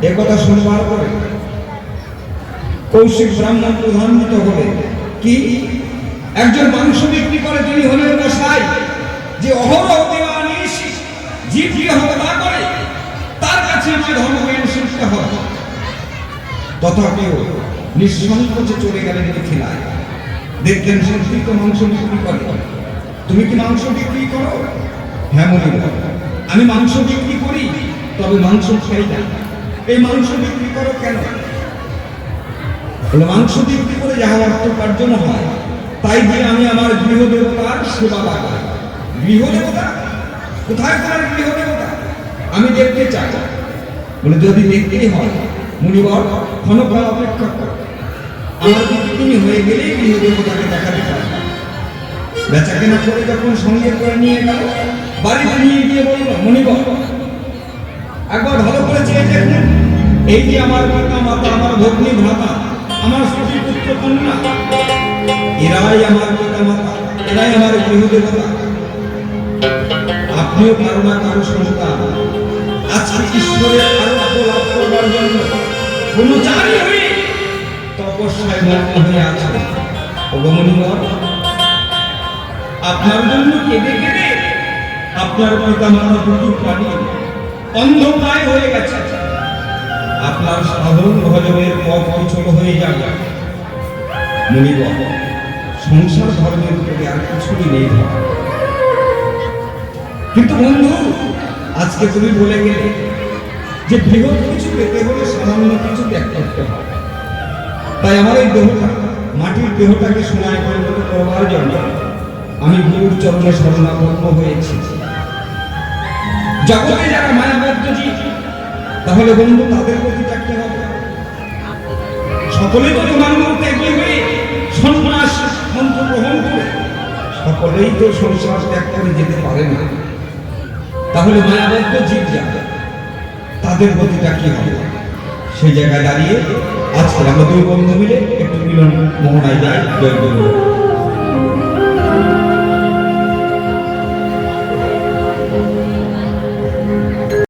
একথা শুনবার পরে কৌশিক ব্রাহ্মণ প্রধান্বিত হলে কি একজন মাংস বিক্রি করে তিনি হলেন কসাই, যে অহরহ দিবানিশ জীবকে হত্যা করে তার কাছে আমার ধর্মজ্ঞান শিখতে হয়। তথাপিও নিঃসংকোচে চলে গেলেন মিথিলায়। দেখলেন সত্যি তো মাংস বিক্রি করে। তুমি কি মাংস বিক্রি করো? হ্যাঁ বলি, আমি মাংস বিক্রি করি, তবে মাংস খাই না। এই মাংস বিক্রি করো কেন? বলে মাংস বিক্রি করে যাহা অর্থ উপার্জন হয় তাই দিয়ে আমি আমার গৃহদেবতার সেবা লাগাই। গৃহদেবতা কোথায়? তোমার গৃহদেবতা আমি দেখতে চাই। বলে যদি দেখতেই হয় মুনিবর ক্ষণকাল অপেক্ষা করো, আমার বিক্রি হয়ে গেলেই গৃহদেবতাকে দেখাতে পারবে। বেচা কেনা করে যখন সঙ্গে করে নিয়ে গেল, বাড়িতে নিয়ে গিয়ে বলল, মুনিবর একবার ভালো করে চেয়ে দেখুন, এই যে আমার পিতা মাতা, আমার ভগ্নী ভ্রাতা, আমার স্ত্রী পুত্র কন্যা, এরাই আমার পিতা মাতা, এরাই আমার গৃহদেবতা। আপনিও কারো না কারো সন্তান। আজকে ঈশ্বরের আরোগ্য লাভ করবার জন্য ব্রহ্মচারী হয়ে তপস্যায় মগ্ন হয়ে আছে। মুনিবর আপনার জন্য কেঁদে কেঁদে আপনার পিতা মাতা দুটো প্রাণী অন্ধকায় হয়ে গেছে। আপনার সাধন ভজনের পথ পিছল হয়ে যাবে। মুনিবর সংসার ধর্মের উপরে আর কিছুই নেই। কিন্তু বন্ধু, আজকে তুমি বলে গেলে যে বৃহৎ কিছু পেতে হলে সামান্য কিছু ত্যাগ করতে হয়। তাই আমার এই দেহটা, মাটির দেহটাকে সোনায় পরিণত করবার জন্য আমি গুরুর চরণে শরণাপন্ন হয়েছি। জগতে যারা মায়াবদ্ধ জীব, তাহলে বন্ধু তাদের প্রতি থাকতে হবে। সকলেই তো তোমার মধ্যে এগিয়ে হয়ে সন্ন্যাস মন্ত্র গ্রহণ করে সকলেই তো সংসার ত্যাগ করে যেতে পারে না। তাহলে মায়াবদ্ধ জীব যাবে, তাদের প্রতিটা কি হবে? সেই জায়গায় দাঁড়িয়ে আজকে আমরা দুই বন্ধু মিলে একটু মিলন মোহনায় যাই। জয় গুরু।